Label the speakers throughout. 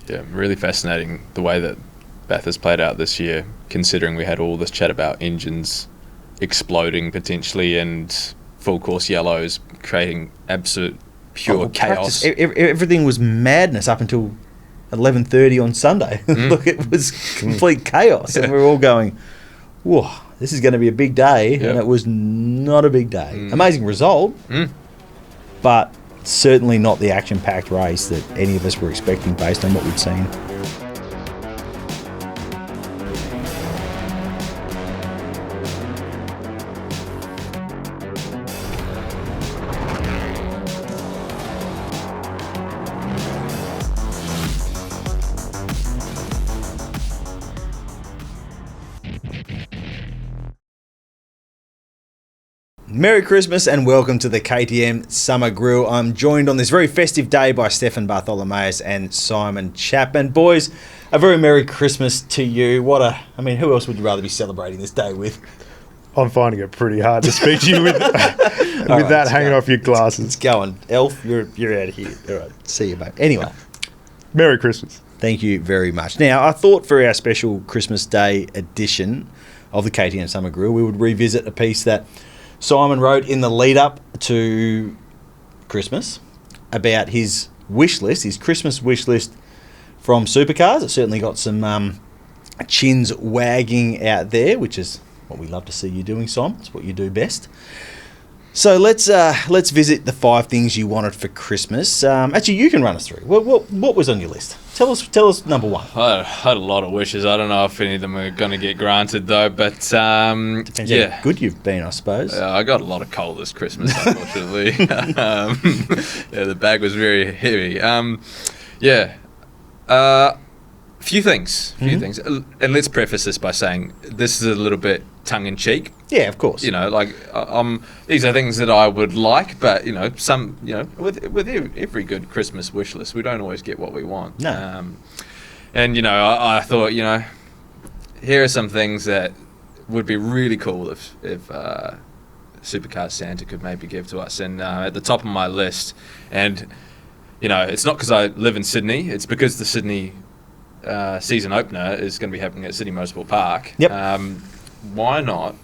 Speaker 1: Yeah, really fascinating the way that Bathurst played out this year, considering we had all this chat about engines exploding potentially and full course yellows creating absolute pure chaos.
Speaker 2: Everything was madness up until 11:30 on Sunday. Look, it was complete chaos, and we were all going, "Whoa, this is going to be a big day," and it was not a big day. Amazing result, but certainly not the action-packed race that any of us were expecting based on what we'd seen. Merry Christmas and welcome to the KTM Summer Grill. I'm joined on this very festive day by Stefan Bartholomaeus and Simon Chapman. Boys, a very Merry Christmas to you. Who else would you rather be celebrating this day with?
Speaker 3: I'm finding it pretty hard to speak to you with that hanging off your glasses.
Speaker 2: It's going. Elf, you're out of here. All right, see you, mate. Anyway.
Speaker 3: Merry Christmas.
Speaker 2: Thank you very much. Now, I thought for our special Christmas Day edition of the KTM Summer Grill, we would revisit a piece that Simon wrote in the lead up to Christmas about his wish list, his Christmas wish list from Supercars. It certainly got some chins wagging out there, which is what we love to see you doing, Simon. It's what you do best. So let's visit the 5 things you wanted for Christmas. Actually, you can run us through. What was on your list? Tell us number 1.
Speaker 1: I had a lot of wishes. I don't know if any of them are going to get granted though, but
Speaker 2: depends how good you've been, I suppose.
Speaker 1: I got a lot of coal this Christmas, unfortunately. The bag was very heavy. Few things. And let's preface this by saying this is a little bit tongue-in-cheek.
Speaker 2: Yeah, of course.
Speaker 1: These are things that I would like, but with every good Christmas wish list, we don't always get what we want.
Speaker 2: No.
Speaker 1: I thought, here are some things that would be really cool if Supercars Santa could maybe give to us. And at the top of my list, and it's not because I live in Sydney, it's because the Sydney season opener is going to be happening at Sydney Motorsport Park.
Speaker 2: Yep.
Speaker 1: Why not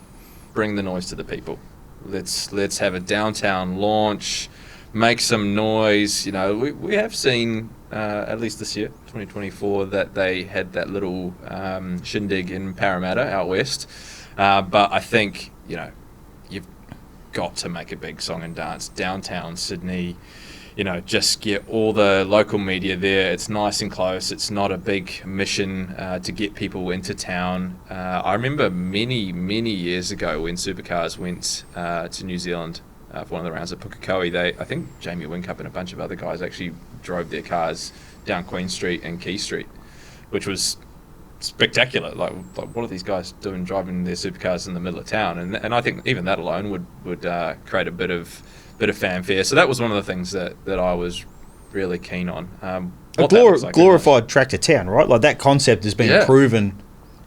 Speaker 1: bring the noise to the people? Let's have a downtown launch, make some noise. We have seen at least this year, 2024, that they had that little shindig in Parramatta out west. But I think you've got to make a big song and dance downtown Sydney. Just get all the local media there. It's nice and close. It's not a big mission to get people into town. I remember many, many years ago when Supercars went to New Zealand for one of the rounds at Pukekohe. I think Jamie Whincup and a bunch of other guys actually drove their cars down Queen Street and Key Street, which was spectacular. Like what are these guys doing driving their supercars in the middle of town? And I think even that alone would create a bit of fanfare. So that was one of the things that I was really keen on.
Speaker 2: A glorified tractor town, right? Like that concept has been proven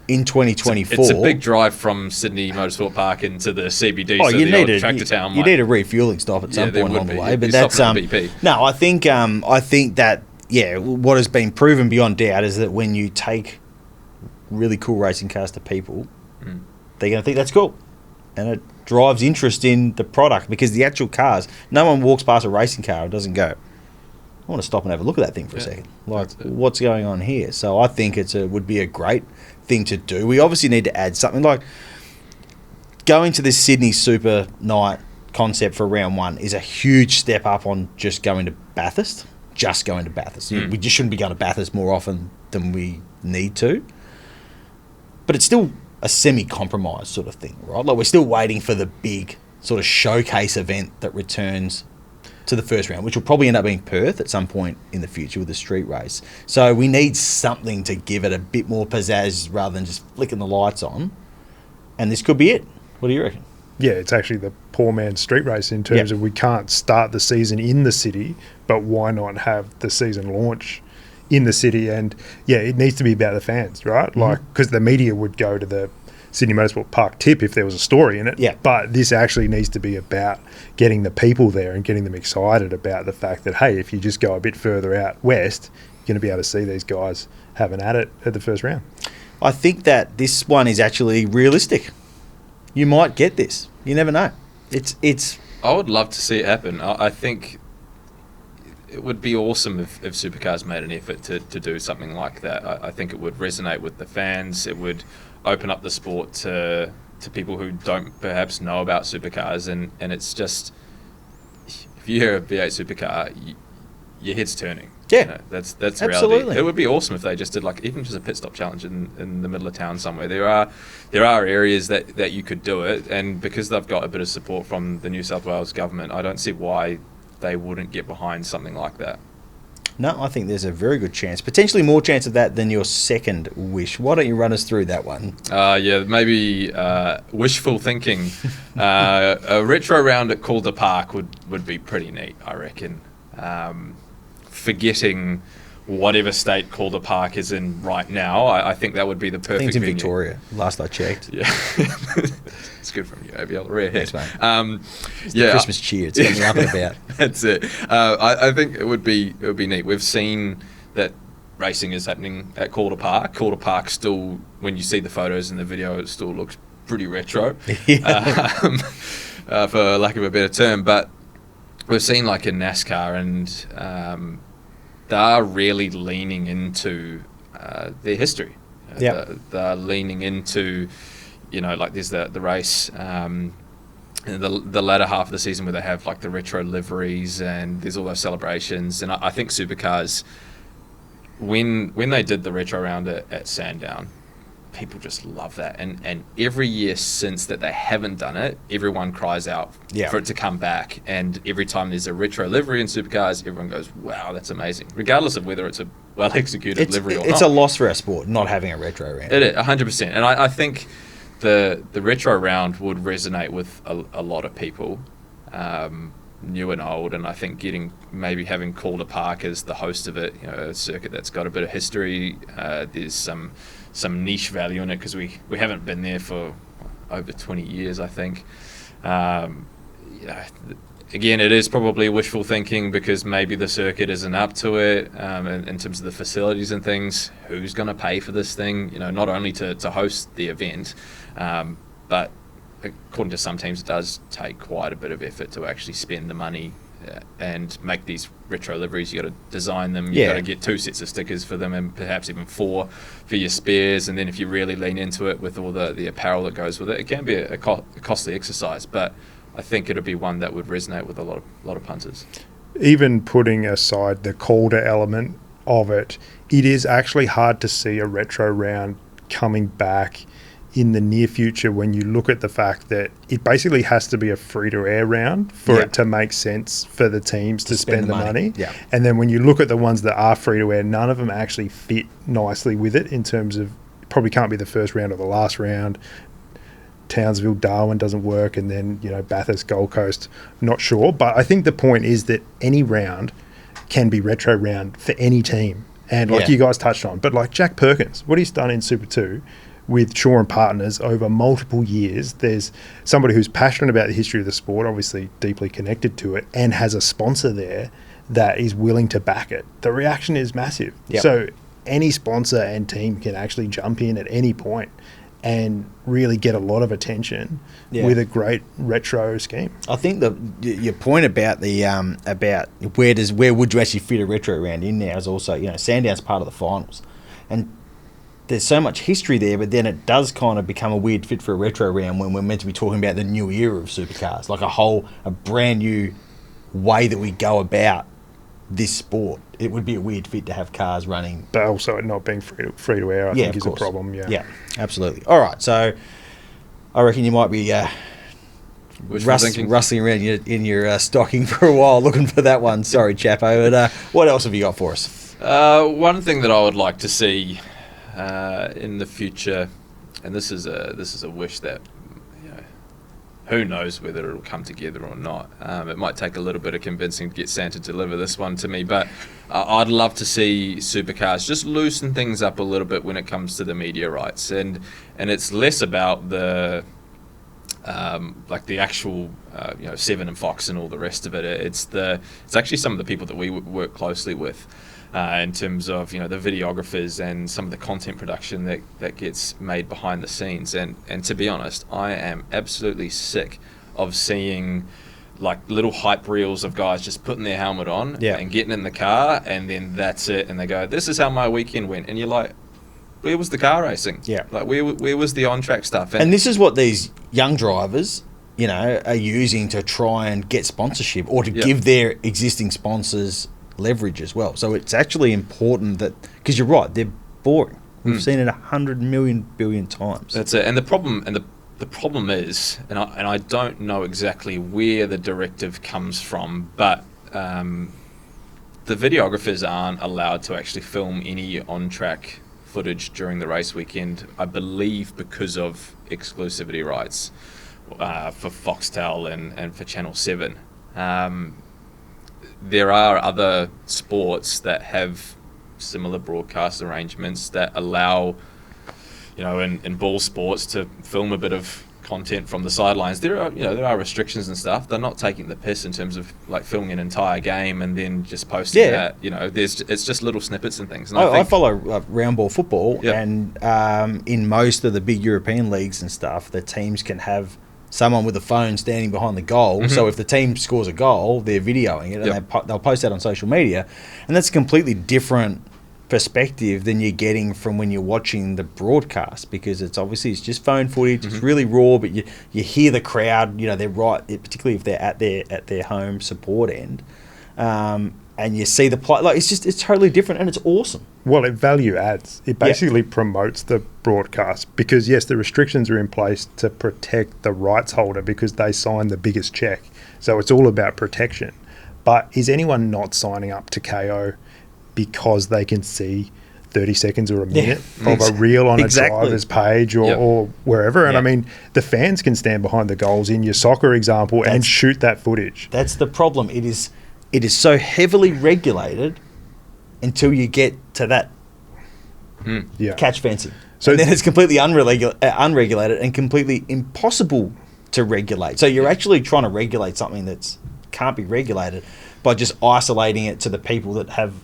Speaker 2: in 2024.
Speaker 1: It's a big drive from Sydney Motorsport Park into the CBD.
Speaker 2: Oh,
Speaker 1: so
Speaker 2: you need
Speaker 1: tractor town.
Speaker 2: You need a refueling stop at some point along the way. But that's
Speaker 1: BP.
Speaker 2: No, I think that what has been proven beyond doubt is that when you take really cool racing cars to people, they're going to think that's cool, and it drives interest in the product because the actual cars. No one walks past a racing car and doesn't go, I want to stop and have a look at that thing for a second. Like, what's going on here? So I think would be a great thing to do. We obviously need to add something like going to this Sydney Super Night concept for round 1 is a huge step up on just going to Bathurst. We just shouldn't be going to Bathurst more often than we need to. But it's still a semi-compromised sort of thing, right? Like we're still waiting for the big sort of showcase event that returns to the first round, which will probably end up being Perth at some point in the future with the street race. So we need something to give it a bit more pizzazz rather than just flicking the lights on. And this could be it. What do you reckon?
Speaker 3: Yeah, it's actually the poor man's street race in terms of we can't start the season in the city, but why not have the season launch in the city? And it needs to be about the fans, right? Like, because the media would go to the Sydney Motorsport Park tip if there was a story in it.
Speaker 2: Yeah.
Speaker 3: But this actually needs to be about getting the people there and getting them excited about the fact that, hey, if you just go a bit further out west, going to be able to see these guys having at it at the first round.
Speaker 2: I think that this one is actually realistic. You might get this. You never know. It's.
Speaker 1: I would love to see it happen. I think it would be awesome if Supercars made an effort to do something like that. I think it would resonate with the fans. It would open up the sport to people who don't perhaps know about supercars, and it's just, if you hear a V8 supercar, your head's turning.
Speaker 2: Yeah,
Speaker 1: you know, that's
Speaker 2: absolutely.
Speaker 1: reality. It would be awesome if they just did even just a pit stop challenge in the middle of town somewhere. There are areas that you could do it, and because they've got a bit of support from the New South Wales government, I don't see why they wouldn't get behind something like that.
Speaker 2: No, I think there's a very good chance, potentially more chance of that than your second wish. Why don't you run us through that one?
Speaker 1: Yeah, maybe wishful thinking. A retro round at Calder Park would be pretty neat, I reckon. Forgetting whatever state Calder Park is in right now, I think that would be the perfect
Speaker 2: I think it's in
Speaker 1: venue.
Speaker 2: Victoria, last I checked.
Speaker 1: Yeah. It's good from you, ABL. Rare hit.
Speaker 2: Thanks, mate. It's the
Speaker 1: yeah,
Speaker 2: Christmas cheer. It's getting up and about.
Speaker 1: That's it. I think it would be neat. We've seen that racing is happening at Calder Park. Calder Park still, when you see the photos and the video, it still looks pretty retro, for lack of a better term. But we've seen in NASCAR, and they are really leaning into their history. They're leaning into, there's the race, the latter half of the season where they have the retro liveries, and there's all those celebrations. And I think Supercars, when they did the retro round at Sandown, people just love that. And every year since that they haven't done it, everyone cries out for it to come back. And every time there's a retro livery in Supercars, everyone goes, wow, that's amazing. Regardless of whether it's a well-executed livery or not.
Speaker 2: It's a loss for our sport, not having a retro round.
Speaker 1: It is, 100%. And I think the retro round would resonate with a lot of people, new and old. And I think maybe having Calder Park as the host of it, a circuit that's got a bit of history, there's some niche value in it because we haven't been there for over 20 years, I think. Again, it is probably wishful thinking because maybe the circuit isn't up to it in terms of the facilities and things. Who's going to pay for this thing? Not only to host the event, but according to some teams, it does take quite a bit of effort to actually spend the money and make these retro liveries. You got to design them. You got to get 2 sets of stickers for them, and perhaps even 4 for your spares. And then if you really lean into it with all the apparel that goes with it, it can be a costly exercise. But I think it'll be one that would resonate with a lot of punters.
Speaker 3: Even putting aside the Calder element of it, it is actually hard to see a retro round coming back in the near future when you look at the fact that it basically has to be a free-to-air round for it to make sense for the teams to spend the money.
Speaker 2: Yeah.
Speaker 3: And then when you look at the ones that are free-to-air, none of them actually fit nicely with it in terms of probably can't be the first round or the last round. Townsville, Darwin doesn't work, and then Bathurst, Gold Coast, not sure. But I think the point is that any round can be retro round for any team. And you guys touched on, but Jack Perkins, what he's done in Super 2 with Shaw and Partners over multiple years, there's somebody who's passionate about the history of the sport, obviously deeply connected to it, and has a sponsor there that is willing to back it. The reaction is massive.
Speaker 2: Yep.
Speaker 3: So any sponsor and team can actually jump in at any point and really get a lot of attention with a great retro scheme.
Speaker 2: I think your point about the about where would you actually fit a retro round in now is also Sandown's part of the finals, and there's so much history there, but then it does kind of become a weird fit for a retro round when we're meant to be talking about the new era of supercars, a brand new way that we go about this sport. It would be a weird fit to have cars running.
Speaker 3: But also it not being free to air, I think is a problem. Yeah,
Speaker 2: absolutely. All right, so I reckon you might be rustling around in your stocking for a while looking for that one. Sorry, Chapo. But what else have you got for us?
Speaker 1: One thing that I would like to see in the future, and this is a wish that who knows whether it'll come together or not. It might take a little bit of convincing to get Santa to deliver this one to me, but I'd love to see Supercars just loosen things up a little bit when it comes to the media rights, and it's less about the the actual Seven and Fox and all the rest of it. It's actually some of the people that we work closely with. in terms of the videographers and some of the content production that gets made behind the scenes. And to be honest, I am absolutely sick of seeing like little hype reels of guys just putting their helmet on and getting in the car, and then that's it, and they go, "This is how my weekend went," and you're like, where was the car racing? Like where was the on-track stuff?
Speaker 2: And this is what these young drivers are using to try and get sponsorship or to give their existing sponsors leverage as well. So it's actually important that, because you're right, they're boring. We've seen it 100 million billion times.
Speaker 1: That's it. And the problem is, and I don't know exactly where the directive comes from, but the videographers aren't allowed to actually film any on-track footage during the race weekend, I believe, because of exclusivity rights for Foxtel and for Channel 7. There are other sports that have similar broadcast arrangements that allow, in ball sports, to film a bit of content from the sidelines. There are restrictions and stuff. They're not taking the piss in terms of like filming an entire game and then just posting that. It's just little snippets and things. And
Speaker 2: I follow round ball football, and in most of the big European leagues and stuff, the teams can have someone with a phone standing behind the goal. So if the team scores a goal, they're videoing it, and they'll post that on social media, and that's a completely different perspective than you're getting from when you're watching the broadcast, because it's just phone footage. It's really raw, but you hear the crowd. They're right, particularly if they're at their home support end, and you see the play. Like it's totally different, and it's awesome.
Speaker 3: Well, it value adds. It basically promotes the broadcast, because yes, the restrictions are in place to protect the rights holder because they signed the biggest check. So it's all about protection. But is anyone not signing up to KO because they can see 30 seconds or a minute of a reel on a driver's page or wherever? And I mean, the fans can stand behind the goals in your soccer example and shoot that footage.
Speaker 2: That's the problem. It is so heavily regulated until you get to that catch fencing. So and then it's completely unregulated and completely impossible to regulate. So you're actually trying to regulate something that can't be regulated by just isolating it to the people that have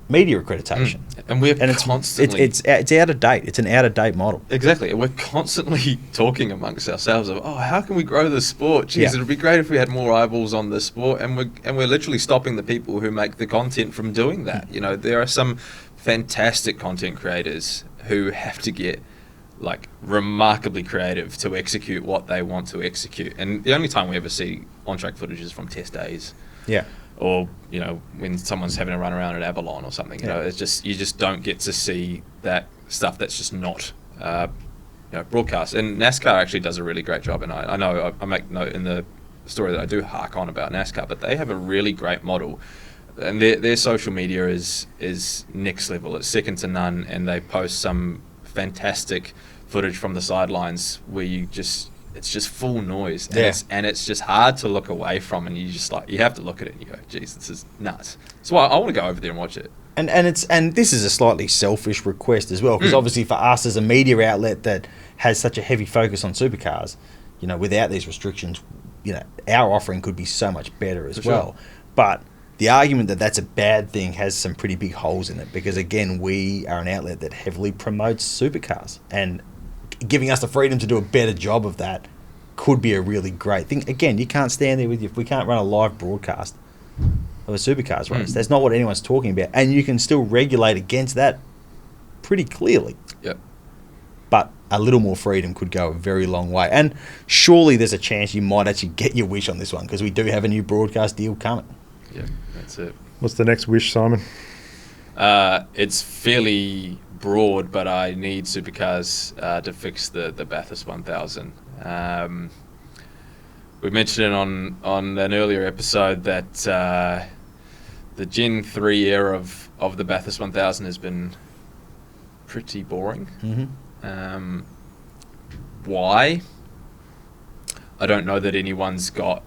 Speaker 2: media accreditation.
Speaker 1: And we're constantly...
Speaker 2: It's out of date. It's an out-of-date model.
Speaker 1: Exactly. And we're constantly talking amongst ourselves of, how can we grow the sport? Jeez, it'd be great if we had more eyeballs on the sport. And we're literally stopping the people who make the content from doing that. There are some fantastic content creators who have to get like remarkably creative to execute what they want to execute. And the only time we ever see on-track footage is from test days.
Speaker 2: Yeah.
Speaker 1: Or when someone's having a run around at Avalon or something, it's just you just don't get to see that stuff that's just not broadcast. And NASCAR actually does a really great job, and I know I make note in the story that I do hark on about NASCAR, but they have a really great model, and their social media is next level. It's second to none, and they post some fantastic footage from the sidelines where it's just full noise, and it's just hard to look away from, and you have to look at it and you go, geez, this is nuts. So I want to go over there and watch it. And
Speaker 2: this is a slightly selfish request as well, because obviously for us as a media outlet that has such a heavy focus on supercars, without these restrictions, our offering could be so much better as well. But the argument that that's a bad thing has some pretty big holes in it, because again, we are an outlet that heavily promotes supercars, and giving us the freedom to do a better job of that could be a really great thing. Again, you can't stand there with you. We can't run a live broadcast of a supercars race. That's not what anyone's talking about. And you can still regulate against that pretty clearly.
Speaker 1: Yep.
Speaker 2: But a little more freedom could go a very long way. And surely there's a chance you might actually get your wish on this one, because we do have a new broadcast deal coming.
Speaker 1: Yeah, that's it.
Speaker 3: What's the next wish, Simon?
Speaker 1: It's fairly broad, but I need Supercars to fix the Bathurst 1000. We mentioned it on an earlier episode that the Gen 3 era of the Bathurst 1000 has been pretty boring. Why? I don't know that anyone's got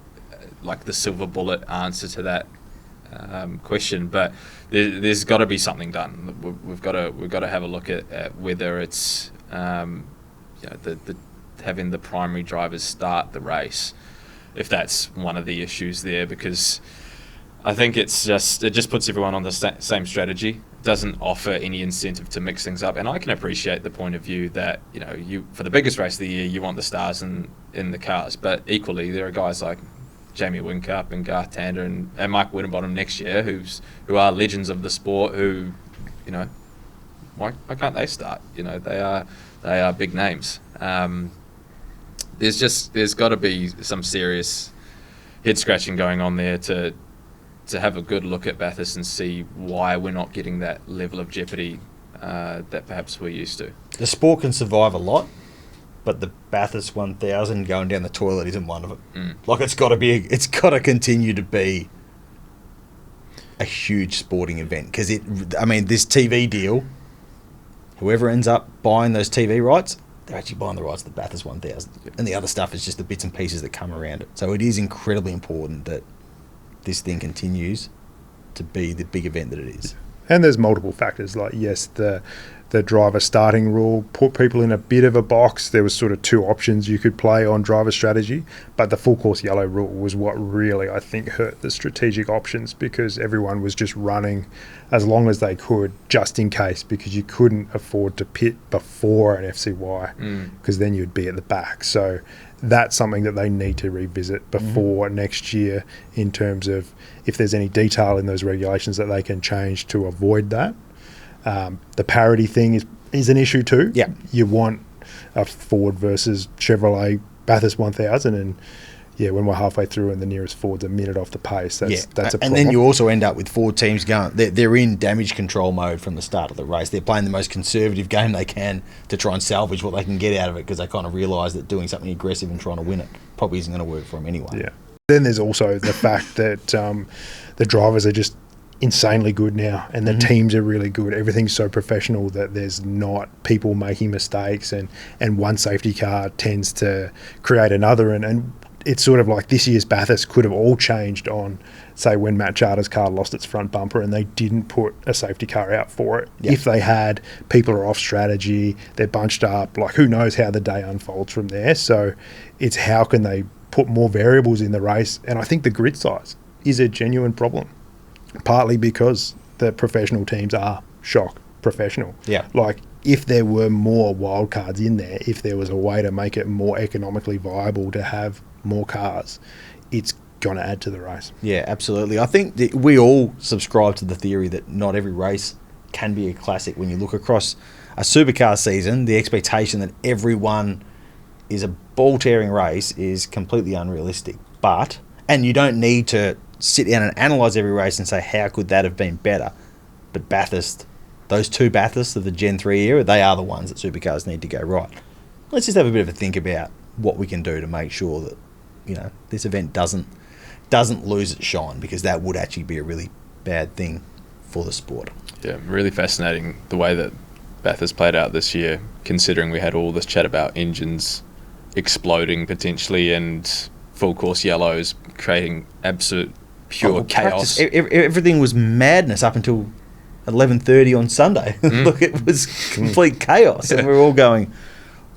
Speaker 1: like the silver bullet answer to that question, but there's got to be something done. We've got to have a look at whether it's the having the primary drivers start the race, if that's one of the issues there, because I think it just puts everyone on the same strategy. Doesn't offer any incentive to mix things up, and I can appreciate the point of view that you for the biggest race of the year you want the stars in the cars, but equally there are guys like Jamie Whincup and Garth Tander and Mike Winterbottom next year who are legends of the sport who why can't they start? They are big names. There's got to be some serious head scratching going on there to have a good look at Bathurst and see why we're not getting that level of jeopardy that perhaps we're used to.
Speaker 2: The sport can survive a lot, but the Bathurst 1000 going down the toilet isn't one of it. Like it's got to continue to be a huge sporting event because this TV deal, whoever ends up buying those TV rights, they're actually buying the rights to the Bathurst 1000, and the other stuff is just the bits and pieces that come around it. So it is incredibly important that this thing continues to be the big event that it is.
Speaker 3: And there's multiple factors, like yes, the driver starting rule put people in a bit of a box. There was sort of two options you could play on driver strategy, but the full course yellow rule was what really, I think, hurt the strategic options because everyone was just running as long as they could just in case, because you couldn't afford to pit before an FCY because then you'd be at the back. So that's something that they need to revisit before next year in terms of if there's any detail in those regulations that they can change to avoid that. The parity thing is an issue too.
Speaker 2: Yeah.
Speaker 3: You want a Ford versus Chevrolet Bathurst 1000 and when we're halfway through and the nearest Ford's a minute off the pace, that's a problem.
Speaker 2: And then you also end up with Ford teams going, they're in damage control mode from the start of the race. They're playing the most conservative game they can to try and salvage what they can get out of it because they kind of realise that doing something aggressive and trying to win it probably isn't going to work for them anyway.
Speaker 3: Yeah. Then there's also the fact that the drivers are just insanely good now and the teams are really good. Everything's so professional that there's not people making mistakes and one safety car tends to create another and it's sort of like this year's Bathurst could have all changed on, say, when Matt Charter's car lost its front bumper and they didn't put a safety car out for it. If they had, people are off strategy, they're bunched up, like who knows how the day unfolds from there. So it's how can they put more variables in the race, and I think the grid size is a genuine problem, partly because the professional teams are shock professional.
Speaker 2: Yeah.
Speaker 3: Like if there were more wild cards in there, if there was a way to make it more economically viable to have more cars, it's going to add to the race.
Speaker 2: Yeah, absolutely. I think that we all subscribe to the theory that not every race can be a classic. When you look across a supercar season, the expectation that everyone is a ball-tearing race is completely unrealistic. And you don't need to sit down and analyse every race and say, how could that have been better? But Bathurst, those two Bathursts of the Gen 3 era, they are the ones that supercars need to go right. Let's just have a bit of a think about what we can do to make sure that this event doesn't lose its shine, because that would actually be a really bad thing for the sport. Yeah,
Speaker 1: really fascinating the way that Bathurst played out this year, considering we had all this chat about engines exploding potentially and full course yellows creating absolute pure chaos.
Speaker 2: Everything was madness up until 11:30 on Sunday. Look, it was complete chaos, and we were all going,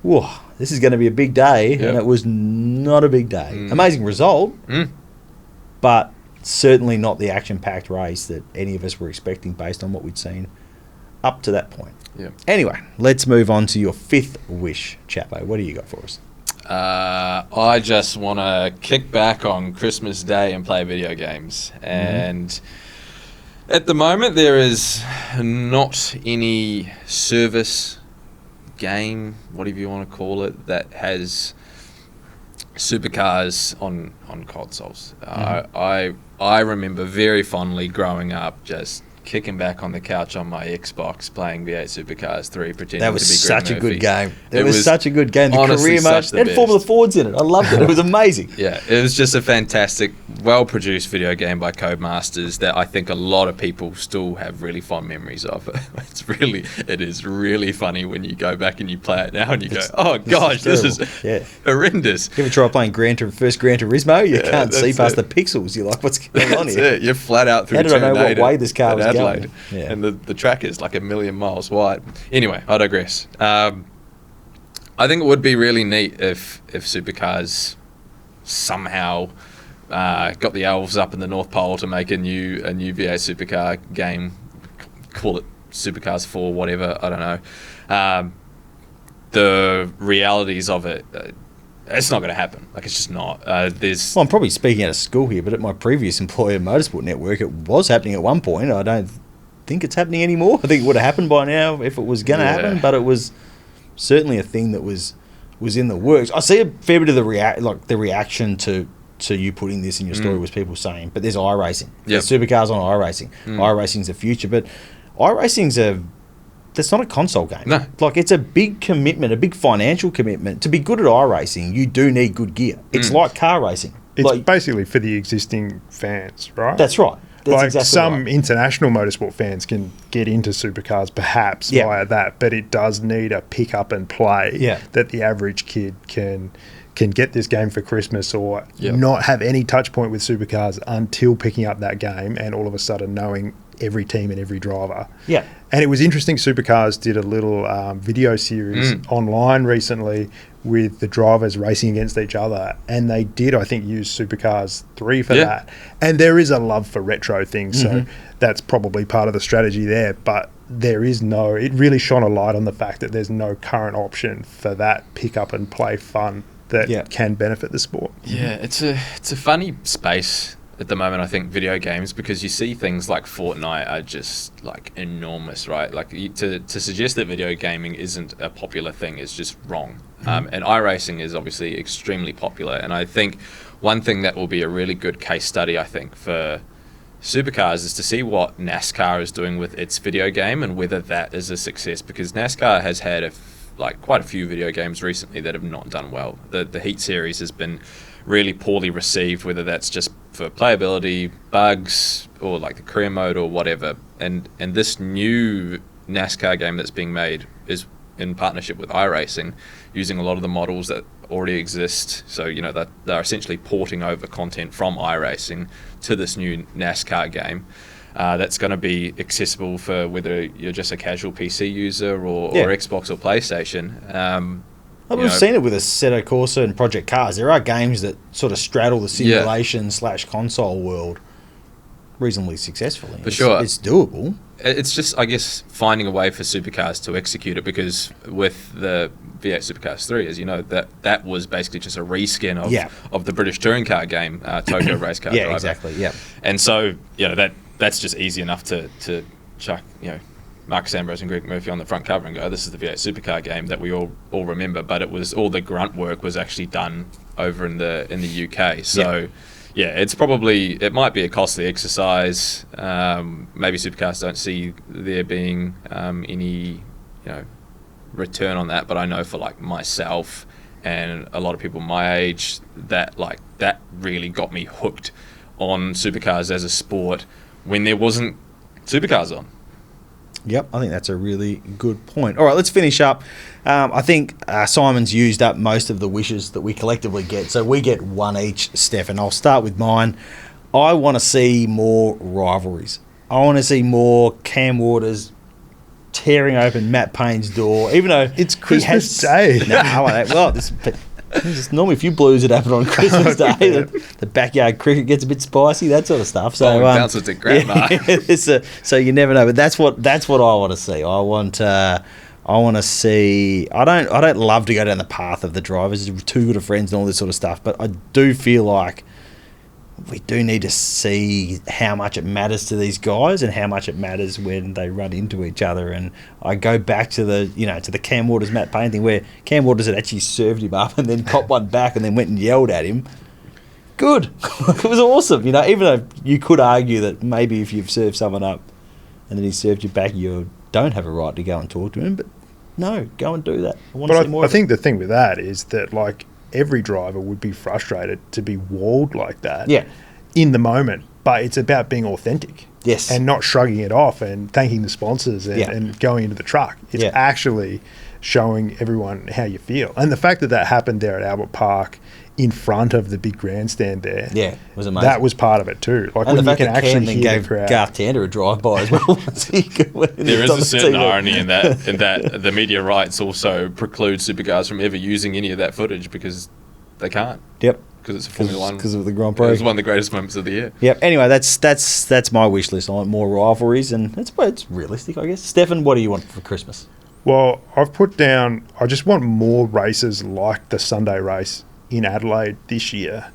Speaker 2: whoa, this is going to be a big day, and it was not a big day. Amazing result, but certainly not the action-packed race that any of us were expecting based on what we'd seen up to that point. Anyway, let's move on to your fifth wish, Chapo. What do you got for us?
Speaker 1: I just want to kick back on Christmas Day and play video games. And at the moment, there is not any service game, whatever you want to call it, that has supercars on consoles. I remember very fondly growing up just kicking back on the couch on my Xbox playing V8 Supercars 3, pretending to be Greg Murphy.
Speaker 2: That was such a good game. It was such a good game. The career mode, it had Formula Fords in it. I loved it. It was amazing.
Speaker 1: Yeah, it was just a fantastic, well-produced video game by Codemasters that I think a lot of people still have really fond memories of. It is really funny when you go back and you play it now and you go, oh gosh, this is horrendous.
Speaker 2: You ever try playing first Gran Turismo? You can't see past the pixels. You're like, what's going on here?
Speaker 1: You're flat out through
Speaker 2: How did I know what way this car was going?
Speaker 1: And the track is like 1,000,000 miles wide. Anyway, I digress. I think it would be really neat if supercars somehow got the elves up in the North Pole to make a new V8 supercar game. Call it Supercars 4, whatever. I don't know. The realities of it. It's not going to happen. Like, it's just not. There's.
Speaker 2: Well, I'm probably speaking out of school here, but at my previous employer, Motorsport Network, it was happening at one point. I don't think it's happening anymore. I think it would have happened by now if it was going to happen, but it was certainly a thing that was in the works. I see a fair bit of the reaction to you putting this in your story was people saying, but there's iRacing. There's supercars on iRacing. iRacing's the future, but iRacing's that's not a console game.
Speaker 1: No.
Speaker 2: Like, it's a big commitment, a big financial commitment. To be good at iRacing, you do need good gear. It's like car racing.
Speaker 3: It's
Speaker 2: like,
Speaker 3: basically for the existing fans, right?
Speaker 2: That's right. That's
Speaker 3: like
Speaker 2: exactly
Speaker 3: some
Speaker 2: right.
Speaker 3: international motorsport fans can get into supercars perhaps via that, but it does need a pick up and play that the average kid can get this game for Christmas or not have any touch point with supercars until picking up that game and all of a sudden knowing every team and every driver.
Speaker 2: Yeah.
Speaker 3: And it was interesting, Supercars did a little video series online recently with the drivers racing against each other, and they did, I think, use Supercars 3 for that. And there is a love for retro things, so that's probably part of the strategy there, but there is no, it really shone a light on the fact that there's no current option for that pick up and play fun that can benefit the sport.
Speaker 1: Yeah, it's a funny space at the moment, I think, video games, because you see things like Fortnite are just like enormous, right? Like, to suggest that video gaming isn't a popular thing is just wrong. And iRacing is obviously extremely popular, and I think one thing that will be a really good case study, I think, for supercars is to see what NASCAR is doing with its video game and whether that is a success, because NASCAR has had quite a few video games recently that have not done well. The Heat series has been really poorly received, whether that's just for playability, bugs, or like the career mode or whatever. And this new NASCAR game that's being made is in partnership with iRacing, using a lot of the models that already exist. So, you know, that they're essentially porting over content from iRacing to this new NASCAR game. That's going to be accessible for whether you're just a casual PC user or Xbox or PlayStation.
Speaker 2: We've seen it with Assetto Corsa and Project Cars. There are games that sort of straddle the simulation / console world reasonably successfully.
Speaker 1: For sure.
Speaker 2: It's doable.
Speaker 1: It's just, I guess, finding a way for supercars to execute it, because with the V8 Supercars 3, as you know, that was basically just a reskin of the British touring car game, Tokyo Race Car Driver.
Speaker 2: Exactly,
Speaker 1: And so, you know, that's just easy enough to chuck, you know, Marcus Ambrose and Greg Murphy on the front cover and go, this is the V8 Supercar game that we all remember, but it was all the grunt work was actually done over in the UK. So it might be a costly exercise. Maybe supercars don't see there being any return on that, but I know for like myself and a lot of people my age that really got me hooked on supercars as a sport when there wasn't supercars on.
Speaker 2: Yep, I think that's a really good point. All right, let's finish up. I think Simon's used up most of the wishes that we collectively get, so we get one each, Steph, and I'll start with mine. I want to see more rivalries. I want to see more Cam Waters tearing open Matt Payne's door, even though
Speaker 3: it's Christmas Day.
Speaker 2: There's normally a few blues that happen on Christmas Day. The backyard cricket gets a bit spicy, that sort of stuff. So
Speaker 1: bounces to grandma.
Speaker 2: So you never know, but that's what I want to see. I want to see. I don't love to go down the path of the drivers. Too good of friends and all this sort of stuff. But I do feel like we do need to see how much it matters to these guys and how much it matters when they run into each other. And I go back to the Cam Waters Matt Payne thing, where Cam Waters had actually served him up and then copped one back and then went and yelled at him. Good. It was awesome. Even though you could argue that maybe if you've served someone up and then he served you back, you don't have a right to go and talk to him. But no, go and do that. I want to see more.
Speaker 3: I think the thing with that is that, like, every driver would be frustrated to be walled like that in the moment, but it's about being authentic and not shrugging it off and thanking the sponsors and going into the truck. It's actually showing everyone how you feel. And the fact that happened there at Albert Park in front of the big grandstand there,
Speaker 2: was amazing.
Speaker 3: That was part of it too. Like,
Speaker 2: and
Speaker 3: when
Speaker 2: the
Speaker 3: you
Speaker 2: fact
Speaker 3: can
Speaker 2: that Cam
Speaker 3: actually
Speaker 2: then
Speaker 3: hear
Speaker 2: gave
Speaker 3: the crowd.
Speaker 2: Garth Tander a drive-by as well.
Speaker 1: There is a certain irony in that the media rights also preclude Supercars from ever using any of that footage, because they can't
Speaker 2: Yep.
Speaker 1: because it's a Formula One.
Speaker 2: Because of the Grand
Speaker 1: It
Speaker 2: Prix.
Speaker 1: was one of the greatest moments of the year.
Speaker 2: Yep. Anyway, that's my wish list. I want more rivalries, and it's realistic, I guess. Stefan, what do you want for Christmas?
Speaker 3: Well, I've put down, I just want more races like the Sunday race in Adelaide this year.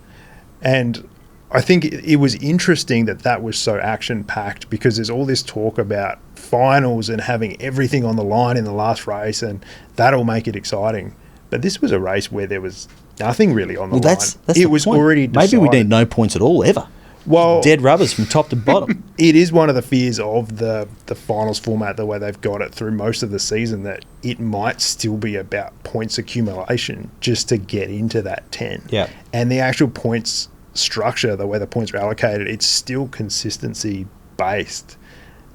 Speaker 3: And I think it was interesting that was so action-packed, because there's all this talk about finals and having everything on the line in the last race, and that'll make it exciting. But this was a race where there was nothing really on the line.
Speaker 2: That's
Speaker 3: it
Speaker 2: the
Speaker 3: was
Speaker 2: point.
Speaker 3: already decided.
Speaker 2: Maybe we need no points at all, ever.
Speaker 3: Well,
Speaker 2: Dead rubbers from top to bottom.
Speaker 3: it is one of the fears of the finals format, the way they've got it through most of the season, that it might still be about points accumulation just to get into that 10.
Speaker 2: Yeah.
Speaker 3: And the actual points structure, the way the points are allocated, it's still consistency based.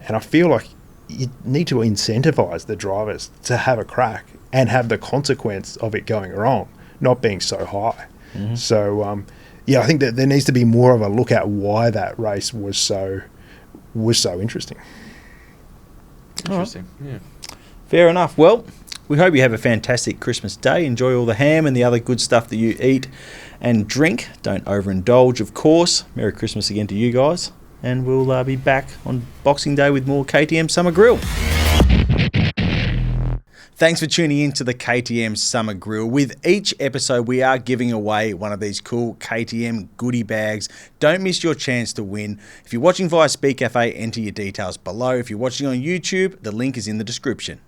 Speaker 3: And I feel like you need to incentivize the drivers to have a crack and have the consequence of it going wrong not being so high. Mm-hmm. So, I think that there needs to be more of a look at why that race was so interesting.
Speaker 1: Interesting, yeah.
Speaker 2: Fair enough. Well, we hope you have a fantastic Christmas day. Enjoy all the ham and the other good stuff that you eat and drink. Don't overindulge, of course. Merry Christmas again to you guys. And we'll be back on Boxing Day with more KTM Summer Grill. Thanks for tuning in to the KTM Summer Grill. With each episode, we are giving away one of these cool KTM goodie bags. Don't miss your chance to win. If you're watching via Speedcafe, enter your details below. If you're watching on YouTube, the link is in the description.